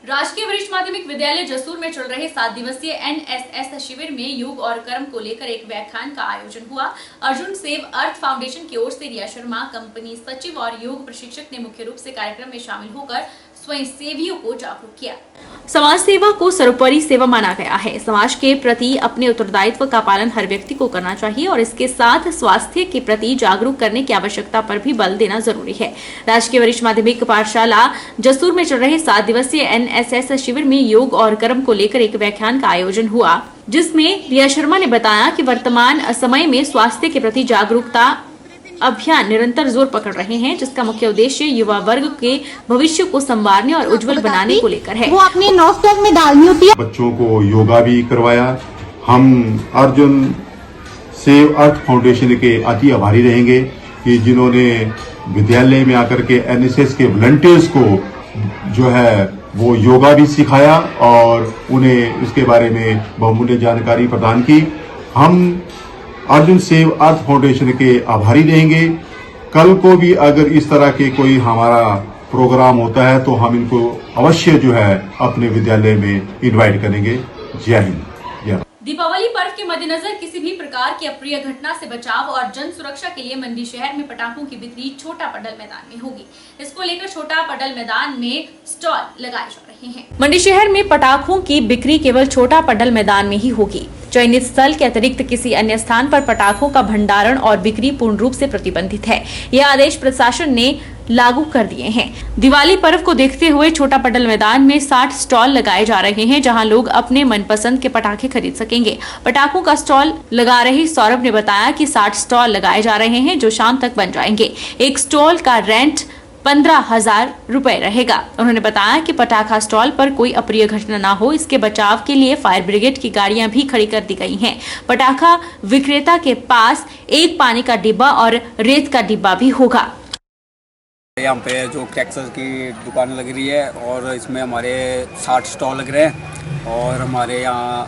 राजकीय वरिष्ठ माध्यमिक विद्यालय जसूर में चल रहे 7 दिवसीय एनएसएस शिविर में योग और कर्म को लेकर एक व्याख्यान का आयोजन हुआ। अर्जुन सेव अर्थ फाउंडेशन की ओर से रिया शर्मा कंपनी सचिव और योग प्रशिक्षक ने मुख्य रूप से कार्यक्रम में शामिल होकर स्वयंसेवियों को जागरूक किया। समाज सेवा को सर्वोपरि सेवा माना गया है। समाज के प्रति अपने उत्तरदायित्व का पालन हर व्यक्ति को करना चाहिए और इसके साथ स्वास्थ्य के प्रति जागरूक करने की आवश्यकता पर भी बल देना जरूरी है। राजकीय वरिष्ठ माध्यमिक पाठशाला जसूर में चल रहे 7 दिवसीय एनएसएस शिविर में योग और कर्म को लेकर एक व्याख्यान का आयोजन हुआ, जिसमें रिया शर्मा ने बताया कि वर्तमान समय में स्वास्थ्य के प्रति जागरूकता अभियान निरंतर जोर पकड़ रहे हैं, जिसका मुख्य उद्देश्य युवा वर्ग के भविष्य को संवारने और उज्जवल बनाने को लेकर है। वो अपने नोस्टैग में डालनी होती है। बच्चों को योगा भी करवाया। हम अर्जुन सेव अर्थ फाउंडेशन के अति आभारी रहेंगे कि जिन्होंने विद्यालय में आकर के एनएसएस के वॉलंटियर्स को जो है वो योगा भी सिखाया और उन्हें इसके बारे में बहुमूल्य जानकारी प्रदान की। हम अर्जुन सेव अर्थ फाउंडेशन के आभारी रहेंगे। कल को भी अगर इस तरह के कोई हमारा प्रोग्राम होता है तो हम इनको अवश्य जो है अपने विद्यालय में इनवाइट करेंगे। जय हिंद। दीपावली पर्व के मद्देनजर किसी भी प्रकार की अप्रिय घटना से बचाव और जन सुरक्षा के लिए मंडी शहर में पटाखों की बिक्री छोटा पडल मैदान में होगी। इसको लेकर छोटा पडल मैदान में स्टॉल लगाए जा रहे हैं। मंडी शहर में पटाखों की बिक्री केवल छोटा पडल मैदान में ही होगी। चयनित स्थल के अतिरिक्त किसी अन्य स्थान पर पटाखों का भंडारण और बिक्री पूर्ण रूप से प्रतिबंधित है। यह आदेश प्रशासन ने लागू कर दिए हैं। दिवाली पर्व को देखते हुए छोटा पडल मैदान में 60 स्टॉल लगाए जा रहे हैं, जहां लोग अपने मनपसंद के पटाखे खरीद सकेंगे। पटाखों का स्टॉल लगा रहे सौरभ ने बताया कि 60 स्टॉल लगाए जा रहे हैं, जो शाम तक बन जाएंगे। एक स्टॉल का रेंट 15,000 रुपए रहेगा। उन्होंने बताया कि पटाखा स्टॉल पर कोई अप्रिय घटना न हो, इसके बचाव के लिए फायर ब्रिगेड की गाड़ियां भी खड़ी कर दी गई हैं। पटाखा विक्रेता के पास एक पानी का डिब्बा और रेत का डिब्बा भी होगा। यहाँ पे जो क्रैकर्स की दुकान लग रही है और इसमें हमारे 60 स्टॉल लग रहे हैं और हमारे यहाँ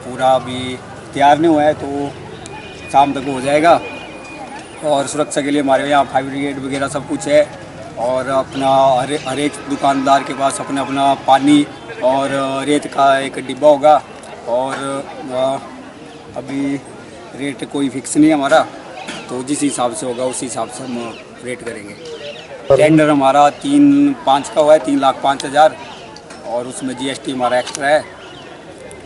पूरा अभी तैयार नहीं हुआ है तो शाम तक हो जाएगा। और सुरक्षा के लिए हमारे यहाँ फायर ब्रिगेड वगैरह सब कुछ है और अपना हर एक दुकानदार के पास अपना अपना पानी और रेत का एक डिब्बा होगा। और अभी रेट कोई फिक्स नहीं है हमारा, तो जिस हिसाब से होगा उस हिसाब से हम रेट करेंगे। टेंडर हमारा 3-5 का हुआ है, 3,05,000 और उसमें जीएसटी हमारा एक्स्ट्रा है,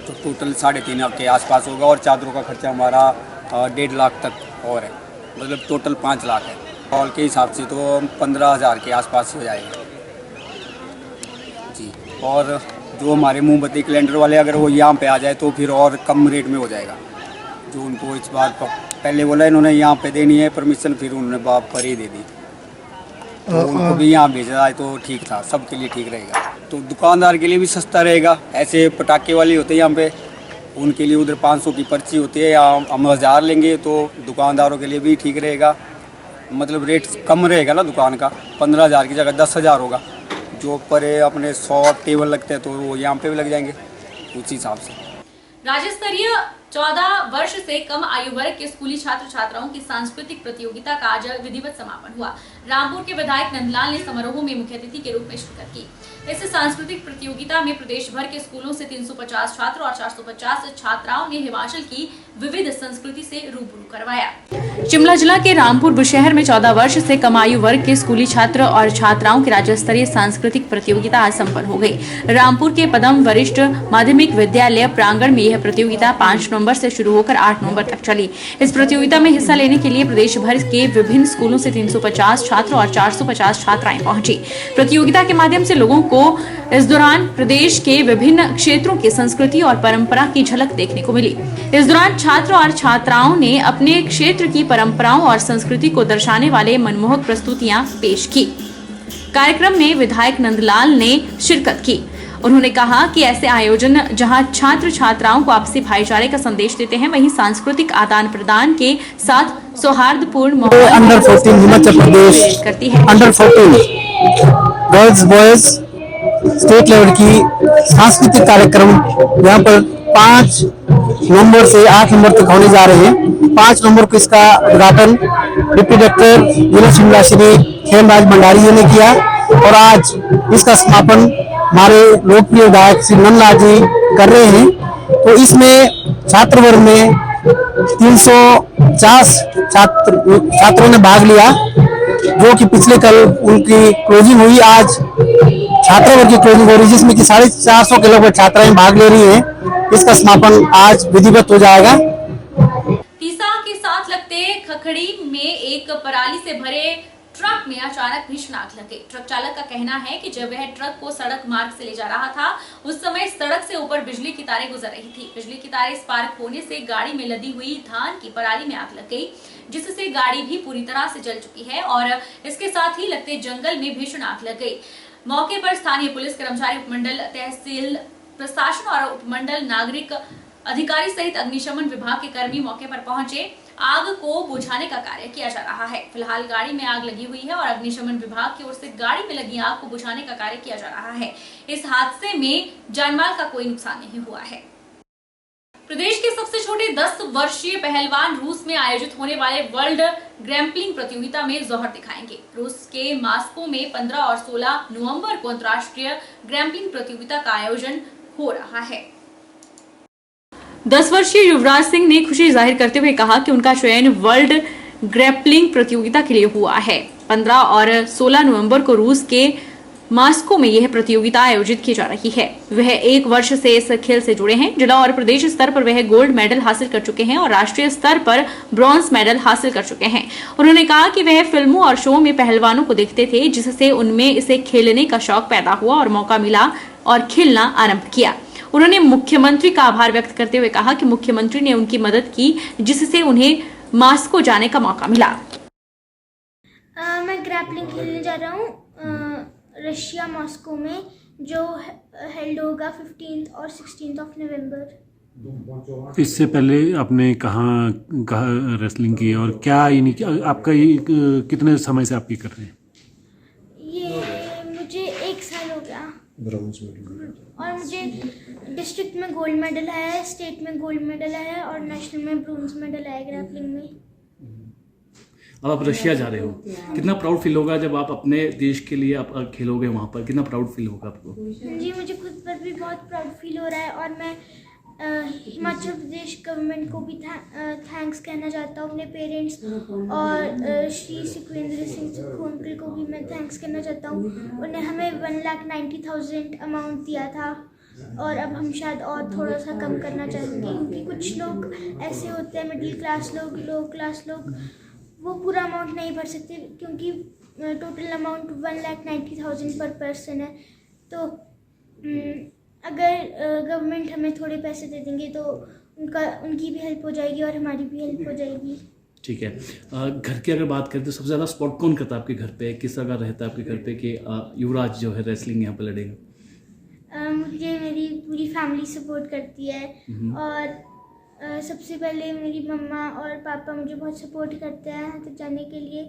तो टोटल 3.5 के आसपास होगा। और चादरों का खर्चा हमारा 1.5 लाख तक और है, मतलब टोटल 5 लाख है। हॉल के हिसाब से तो 15,000 के आसपास हो जाएगा जी। और जो हमारे मोमबत्ती कैलेंडर वाले अगर वो यहाँ पे आ जाए तो फिर और कम रेट में हो जाएगा। जो उनको इस बात पहले बोला इन्होंने यहाँ पे देनी है परमिशन, फिर उन्होंने बाप पर ही दे दी, तो उनको भी यहाँ भेजा जाए तो ठीक था, सबके लिए ठीक रहेगा। तो दुकानदार के लिए भी सस्ता रहेगा। ऐसे पटाखे वाले होते हैं यहाँ पे, उनके लिए उधर 500 की पर्ची होती है, या हम 1000 लेंगे तो दुकानदारों के लिए भी ठीक रहेगा। मतलब रेट कम रहेगा ना दुकान का, 15,000 की जगह 10,000 होगा। जो पर अपने 100 टेबल लगते हैं तो वो यहाँ पे भी लग जाएंगे उस हिसाब से। राज्य स्तरीय 14 वर्ष से कम आयु वर्ग के स्कूली छात्र छात्राओं की सांस्कृतिक प्रतियोगिता का आज विधिवत समापन हुआ। रामपुर के विधायक नंदलाल ने समारोह में मुख्य अतिथि के रूप में शिरकत की। इस सांस्कृतिक प्रतियोगिता में प्रदेश भर के स्कूलों से 350 छात्र और 450 छात्राओं ने हिमाचल की विविध संस्कृति से रूबरू करवाया। शिमला जिला के रामपुर बुशहर में 14 वर्ष से कम आयु वर्ग के स्कूली छात्र और छात्राओं की राज्य स्तरीय सांस्कृतिक प्रतियोगिता आज संपन्न हो गई। रामपुर के पदम वरिष्ठ माध्यमिक विद्यालय प्रांगण में यह प्रतियोगिता 5 नवंबर से शुरू होकर 8 नवंबर तक चली। इस प्रतियोगिता में हिस्सा लेने के लिए प्रदेश भर के विभिन्न स्कूलों से 350 छात्र और 450 छात्राएं पहुंची। प्रतियोगिता के माध्यम से लोगों को इस दौरान प्रदेश के विभिन्न क्षेत्रों की संस्कृति और परंपरा की झलक देखने को मिली। इस दौरान छात्र और छात्राओं ने अपने क्षेत्र की परंपराओं और संस्कृति को दर्शाने वाले मनमोहक प्रस्तुतियां पेश की। कार्यक्रम में विधायक नंदलाल ने शिरकत की। उन्होंने कहा कि ऐसे आयोजन जहां छात्र छात्राओं को आपसी भाईचारे का संदेश देते हैं, वहीं सांस्कृतिक आदान प्रदान के साथ सौहार्दपूर्ण माहौल अंडर 14 हिमाचल प्रदेश करती है। Under 14 girls boys state level की सांस्कृतिक कार्यक्रम यहाँ पर 5 नवंबर से 8 नवंबर तक होने जा रहे हैं। 5 नवंबर को इसका उद्घाटन डिप्टी डायरेक्टर जिला शिमला श्री खेमराज भंडारी जी ने किया और आज इसका समापन हमारे लोकप्रिय गायक श्री नंदलाल जी कर रहे हैं। तो इसमें छात्र वर्ग में 350 छात्रों ने भाग लिया, जो कि पिछले कल उनकी क्लोजिंग हुई। आज छात्र वर्ग की क्लोजिंग हो रही है, जिसमें कि 450 के लगभग छात्राएं भाग ले रही हैं। इसका समापन आज विधिवत हो जाएगा। तीसा के साथ लगते खखड़ी में एक पराली से भरे ट्रक में अचानक भीषण आग लग गई। ट्रक चालक का कहना है कि जब वह ट्रक को सड़क मार्ग से ले जा रहा था, उस समय सड़क से ऊपर बिजली की तारें गुजर रही थी। बिजली की तारें स्पार्क होने से गाड़ी में लदी हुई धान की पराली में आग लग गई, जिससे गाड़ी भी पूरी तरह से जल चुकी है और इसके साथ ही लगते जंगल में भीषण आग लग गई। मौके पर स्थानीय पुलिस कर्मचारी, उपमंडल तहसील प्रशासन और उपमंडल नागरिक अधिकारी सहित अग्निशमन विभाग के कर्मी मौके पर पहुंचे। आग को बुझाने का कार्य किया जा रहा है। फिलहाल गाड़ी में आग लगी हुई है और अग्निशमन विभाग की ओर से गाड़ी में लगी आग को बुझाने का कार्य किया जा रहा है। इस हादसे में जानमाल का कोई नुकसान नहीं हुआ है। प्रदेश के सबसे छोटे 10 वर्षीय पहलवान रूस में आयोजित होने वाले वर्ल्ड ग्रैप्लिंग प्रतियोगिता में जौहर दिखाएंगे। रूस के मॉस्को में 15 और 16 नवंबर को अंतर्राष्ट्रीय ग्रैप्लिंग प्रतियोगिता का आयोजन हो रहा है। 10 वर्षीय युवराज सिंह ने खुशी जाहिर करते हुए कहा कि उनका चयन वर्ल्ड ग्रैप्लिंग प्रतियोगिता के लिए हुआ है। 15 और 16 नवंबर को रूस के मॉस्को में यह प्रतियोगिता आयोजित की जा रही है। वह 1 वर्ष से इस खेल से जुड़े हैं। जिला और प्रदेश स्तर पर वह गोल्ड मेडल हासिल कर चुके हैं और राष्ट्रीय स्तर पर ब्रॉन्ज मेडल हासिल कर चुके हैं। उन्होंने कहा कि वह फिल्मों और शो में पहलवानों को देखते थे, जिससे उनमें इसे खेलने का शौक पैदा हुआ और मौका मिला और खेलना आरंभ किया। उन्होंने मुख्यमंत्री का आभार व्यक्त करते हुए कहा कि मुख्यमंत्री ने उनकी मदद की, जिससे उन्हें मॉस्को जाने का मौका मिला। मैं ग्रैपलिंग खेलने जा रहा हूँ रशिया मॉस्को में, जो हेल्ड होगा 15 और 16 नवंबर। इससे पहले आपने कहाँ रेसलिंग की और क्या यानी कि आपका ये कितने समय से आप ये कर रहे हैं? ये मुझे 1 साल हो गया। ब्रॉन्ज मेडल और मुझे डिस्ट्रिक्ट में गोल्ड मेडल है, स्टेट में गोल्ड मेडल है और नेशनल में ब्रोंज मेडल है ग्रैपलिंग में। अब आप रशिया जा रहे हो, कितना प्राउड फील होगा जब आप अपने देश के लिए आप खेलोगे वहाँ पर? कितना प्राउड फील होगा आपको? जी, मुझे खुद पर भी बहुत प्राउड फील हो रहा है और मैं हिमाचल प्रदेश गवर्नमेंट को भी थैंक्स कहना चाहता हूँ, अपने पेरेंट्स और श्री सुखविंदर सिंह सुक्खू अंकल को भी मैं थैंक्स कहना चाहता हूँ। उन्हें हमें 1,90,000 अमाउंट दिया था और अब हम शायद और थोड़ा सा कम करना चाहेंगे, क्योंकि कुछ लोग ऐसे होते हैं, मिडिल क्लास लोग, लो क्लास लोग, वो पूरा अमाउंट नहीं भर सकते, क्योंकि टोटल अमाउंट 1,90,000 पर पर्सन है। तो अगर गवर्नमेंट हमें थोड़े पैसे दे देंगे तो उनकी भी हेल्प हो जाएगी और हमारी भी हेल्प हो जाएगी। ठीक है। घर की अगर बात करें तो सबसे ज़्यादा सपोर्ट कौन करता है आपके घर पे? किस तरह रहता है आपके घर पे कि युवराज जो है रेसलिंग यहाँ पर लड़ेगा? मुझे मेरी पूरी फैमिली सपोर्ट करती है और सबसे पहले मेरी मम्मा और पापा मुझे बहुत सपोर्ट करते हैं यहाँ तक जाने के लिए।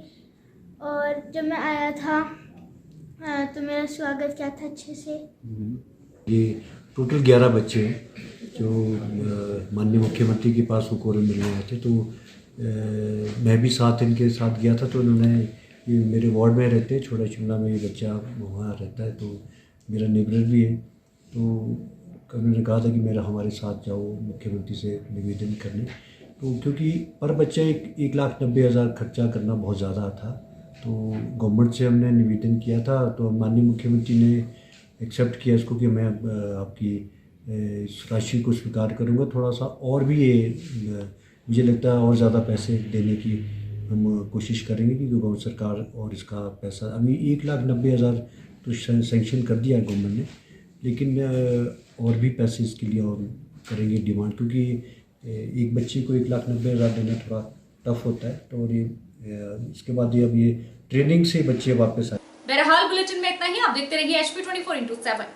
और जब मैं आया था तो मेरा स्वागत किया था अच्छे से। ये टोटल 11 बच्चे हैं जो माननीय मुख्यमंत्री के पास हुकूर मिलने आए थे। तो मैं भी साथ इनके साथ गया था। तो उन्होंने, ये मेरे वार्ड में रहते हैं, छोटा शिमला में ये बच्चा वहाँ रहता है, तो मेरा नेबरर भी है। तो उन्होंने कहा था कि मेरा हमारे साथ जाओ मुख्यमंत्री से निवेदन करने। तो क्योंकि पर बच्चा 1,90,000 खर्चा करना बहुत ज़्यादा था, तो गवर्नमेंट से हमने निवेदन किया था। तो माननीय मुख्यमंत्री ने एक्सेप्ट किया इसको कि मैं आपकी इस राशि को स्वीकार करूंगा। थोड़ा सा और भी ये मुझे लगता है और ज़्यादा पैसे देने की हम कोशिश करेंगे, क्योंकि गवर्नमेंट सरकार और इसका पैसा अभी 1,90,000 तो सेंक्शन कर दिया है गवर्नमेंट ने, लेकिन और भी पैसे इसके लिए और करेंगे डिमांड, क्योंकि एक बच्चे को 1,90,000 देना थोड़ा टफ होता है। तो ये इसके बाद ये अब ये ट्रेनिंग से बच्चे वापस आए। बहरहाल बुलेटिन में इतना ही। आप देखते रहिए HP 24x7।